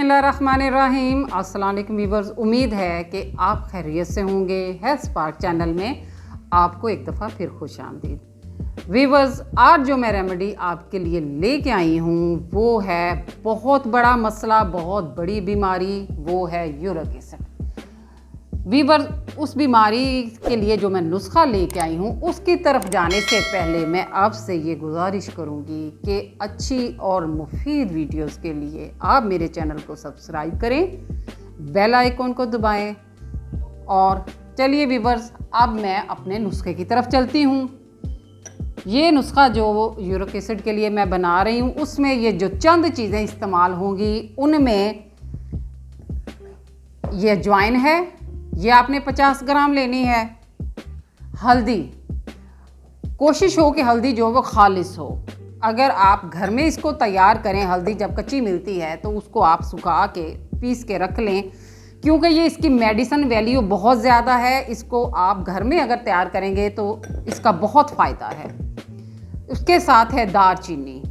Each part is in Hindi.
बिस्मिल्लाहिर्रहमानिर्रहीम। अस्सलाम वालेकुम व्यूअर्स, उम्मीद है कि आप खैरियत से होंगे। हेल्थ स्पार्क चैनल में आपको एक दफ़ा फिर खुश आमदीद। व्यूअर्स, आज जो मैं रेमेडी आपके लिए लेके आई हूँ वो है बहुत बड़ा मसला, बहुत बड़ी बीमारी, वो है यूरिक एसिड। व्यूअर्स, उस बीमारी के लिए जो मैं नुस्खा लेके आई हूँ उसकी तरफ जाने से पहले मैं आपसे ये गुजारिश करूँगी कि अच्छी और मुफीद वीडियोस के लिए आप मेरे चैनल को सब्सक्राइब करें, बेल आइकॉन को दबाएं। और चलिए व्यूअर्स, अब मैं अपने नुस्खे की तरफ चलती हूँ। ये नुस्खा जो यूरिक एसिड के लिए मैं बना रही हूँ उसमें ये जो चंद चीज़ें इस्तेमाल होंगी उनमें ये अजवाइन है, ये आपने 50 ग्राम लेनी है। हल्दी, कोशिश हो कि हल्दी जो वो खालिस हो। अगर आप घर में इसको तैयार करें, हल्दी जब कच्ची मिलती है तो उसको आप सुखा के पीस के रख लें, क्योंकि ये इसकी मेडिसिन वैल्यू बहुत ज़्यादा है। इसको आप घर में अगर तैयार करेंगे तो इसका बहुत फ़ायदा है। उसके साथ है दालचीनी।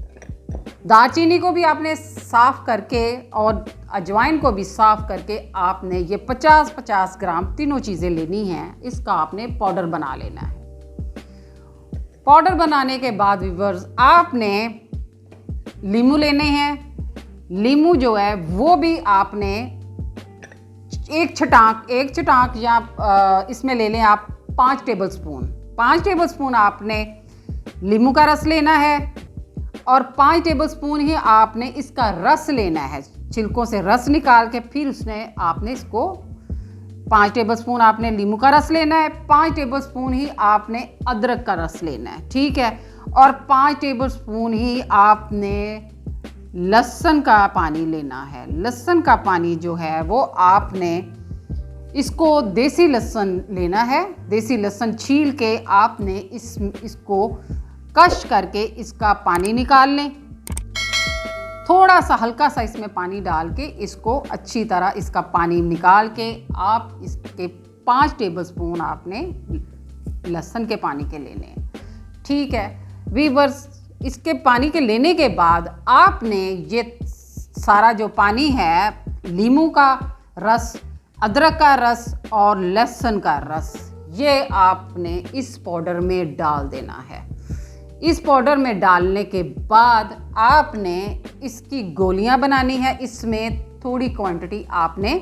दालचीनी को भी आपने साफ़ करके और अजवाइन को भी साफ़ करके आपने ये 50-50 ग्राम तीनों चीज़ें लेनी हैं। इसका आपने पाउडर बना लेना है। पाउडर बनाने के बाद व्यूअर्स, आपने लीमू लेने हैं। लीमू जो है वो भी आपने एक छटाक या इसमें ले लें आप 5 टेबलस्पून आपने लीमू का रस लेना है और 5 टेबलस्पून ही आपने इसका रस लेना है। छिलकों से रस निकाल के फिर उसने आपने इसको 5 टेबलस्पून आपने लीमू का रस लेना है, 5 टेबलस्पून ही आपने अदरक का रस लेना है, ठीक है। और 5 टेबलस्पून ही आपने लहसुन का पानी लेना है। लहसुन का पानी जो है वो आपने इसको देसी लहसुन लेना है। देसी लहसुन छील के आपने इसको कश करके इसका पानी निकाल लें। थोड़ा सा हल्का सा इसमें पानी डाल के इसको अच्छी तरह इसका पानी निकाल के आप इसके 5 टेबलस्पून आपने लहसुन के पानी के ले लें, ठीक है व्यूअर्स। इसके पानी के लेने के बाद आपने ये सारा जो पानी है, लीमू का रस, अदरक का रस और लहसुन का रस, ये आपने इस पाउडर में डाल देना है। इस पाउडर में डालने के बाद आपने इसकी गोलियां बनानी है। इसमें थोड़ी क्वांटिटी आपने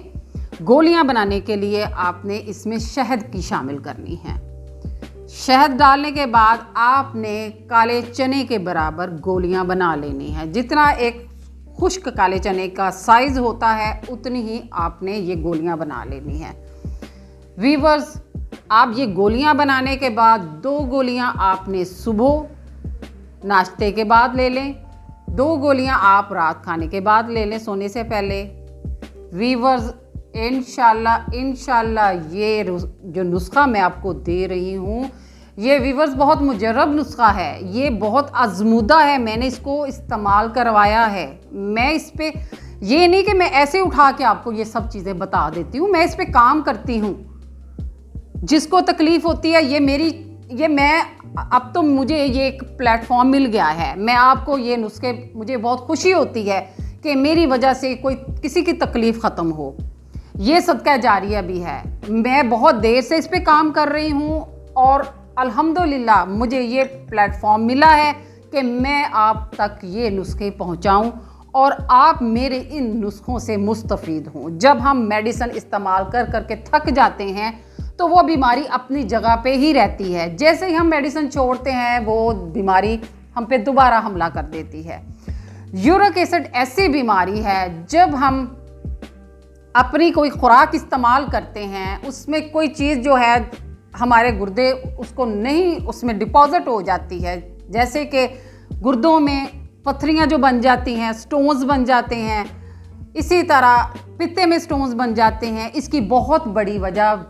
गोलियां बनाने के लिए आपने इसमें शहद की शामिल करनी है। शहद डालने के बाद आपने काले चने के बराबर गोलियां बना लेनी है। जितना एक खुश्क काले चने का साइज़ होता है उतनी ही आपने ये गोलियां बना लेनी है। व्यूअर्स, आप ये गोलियां बनाने के बाद 2 गोलियां आपने सुबह नाश्ते के बाद ले लें, 2 गोलियां आप रात खाने के बाद ले लें सोने से पहले। व्यूअर्स, इंशाल्लाह ये जो नुस्खा मैं आपको दे रही हूँ ये व्यूअर्स बहुत मुजर्रब नुस्खा है, ये बहुत आजमूदा है। मैंने इसको इस्तेमाल करवाया है। मैं इस पे ये नहीं कि मैं ऐसे उठा के आपको ये सब चीज़ें बता देती हूँ, मैं इस पे काम करती हूँ। जिसको तकलीफ़ होती है मैं अब तो मुझे ये एक प्लेटफॉर्म मिल गया है। मैं आपको ये नुस्खे, मुझे बहुत खुशी होती है कि मेरी वजह से कोई किसी की तकलीफ़ ख़त्म हो। ये सदका जारिया भी है। मैं बहुत देर से इस पे काम कर रही हूँ और अल्हम्दुलिल्लाह मुझे ये प्लेटफॉर्म मिला है कि मैं आप तक ये नुस्खे पहुँचाऊँ और आप मेरे इन नुस्खों से मुस्तफ़ीद हों। जब हम मेडिसिन इस्तेमाल कर करके थक जाते हैं तो वो बीमारी अपनी जगह पे ही रहती है। जैसे ही हम मेडिसिन छोड़ते हैं वो बीमारी हम पे दोबारा हमला कर देती है। यूरिक एसिड ऐसी बीमारी है, जब हम अपनी कोई खुराक इस्तेमाल करते हैं उसमें कोई चीज़ जो है हमारे गुर्दे उसको नहीं, उसमें डिपॉजिट हो जाती है। जैसे कि गुर्दों में पथरियाँ जो बन जाती हैं, स्टोन्स बन जाते हैं, इसी तरह पित्ते में स्टोन्स बन जाते हैं। इसकी बहुत बड़ी वजह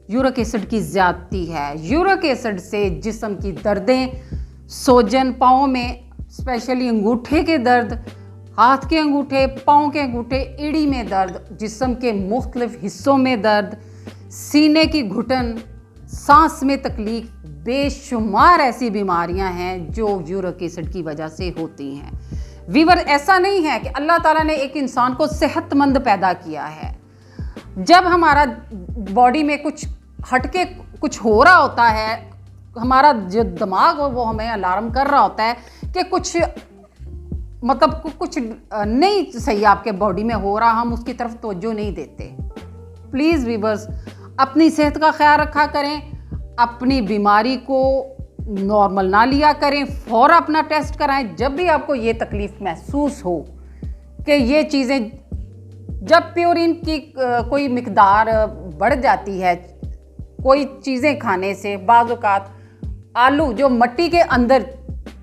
यूरिक एसिड की ज़्यादती है। यूरिक एसिड से जिस्म की दर्दें, सोजन, पाँव में स्पेशली अंगूठे के दर्द, हाथ के अंगूठे, पाँव के अंगूठे, एड़ी में दर्द, जिस्म के मुख्तलिफ हिस्सों में दर्द, सीने की घुटन, सांस में तकलीफ, बेशुमार ऐसी बीमारियां हैं जो यूरिक एसिड की वजह से होती हैं। वीवर, ऐसा नहीं है कि अल्लाह ताला ने एक इंसान को सेहतमंद पैदा किया है। जब हमारा बॉडी में कुछ हटके कुछ हो रहा होता है, हमारा जो दिमाग हो वो हमें अलार्म कर रहा होता है कि कुछ मतलब कुछ नहीं सही आपके बॉडी में हो रहा, हम उसकी तरफ तवज्जो नहीं देते। प्लीज़ वीवर्स, अपनी सेहत का ख्याल रखा करें, अपनी बीमारी को नॉर्मल ना लिया करें, फ़ौरन अपना टेस्ट कराएं। जब भी आपको ये तकलीफ़ महसूस हो कि ये चीज़ें, जब प्योरिन की कोई मिकदार बढ़ जाती है कोई चीज़ें खाने से, बाज़ औक़ात आलू जो मिट्टी के अंदर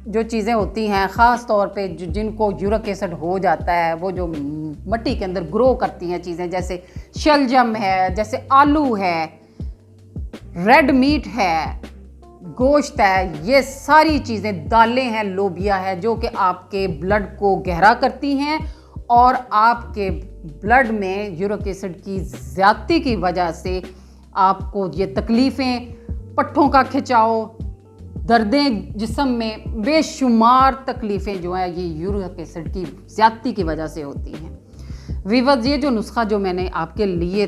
जो चीज़ें होती हैं, ख़ास तौर पे जिनको यूरिक एसिड हो जाता है, वो जो मिट्टी के अंदर ग्रो करती हैं चीज़ें, जैसे शलजम है, जैसे आलू है, रेड मीट है, गोश्त है, ये सारी चीज़ें, दालें हैं, लोबिया है, जो कि आपके ब्लड को गहरा करती हैं और आपके ब्लड में यूरिक एसिड की ज़्यादती की वजह से आपको ये तकलीफ़ें, पट्ठों का खिंचाव, दर्दें जिस्म में, बेशुमार तकलीफ़ें जो हैं ये यूरिक एसिड की ज़्यादती की वजह से होती हैं। वीवर्स, ये जो नुस्खा जो मैंने आपके लिए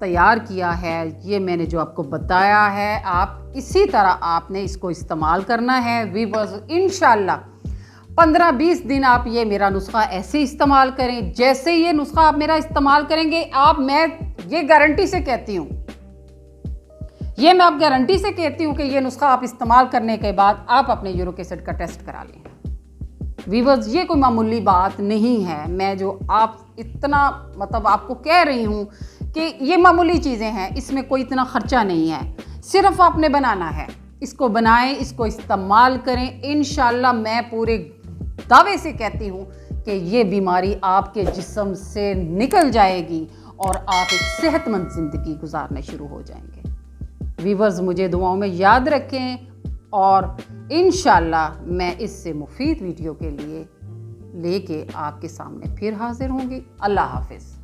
तैयार किया है, ये मैंने जो आपको बताया है, आप इसी तरह आपने इसको इस्तेमाल करना है। वीवर्स, इंशाल्लाह 15-20 दिन आप ये मेरा नुस्खा ऐसे इस्तेमाल करें। जैसे ये नुस्खा आप मेरा इस्तेमाल करेंगे, मैं ये गारंटी से कहती हूँ, ये मैं आप गारंटी से कहती हूँ कि ये नुस्खा आप इस्तेमाल करने के बाद आप अपने यूरिक एसिड का टेस्ट करा लें। वीवर्स, ये कोई मामूली बात नहीं है। मैं जो आप इतना मतलब आपको कह रही हूँ कि ये मामूली चीज़ें हैं, इसमें कोई इतना ख़र्चा नहीं है, सिर्फ आपने बनाना है। इसको बनाएं, इसको इस्तेमाल करें। इंशाल्लाह मैं पूरे दावे से कहती हूँ कि ये बीमारी आपके जिस्म से निकल जाएगी और आप एक सेहतमंद ज़िंदगी गुजारने शुरू हो जाएंगे। वीवर्स, मुझे दुआओं में याद रखें और इंशाल्लाह मैं इससे मुफीद वीडियो के लिए लेके आपके सामने फिर हाजिर होंगी। अल्लाह हाफिज़।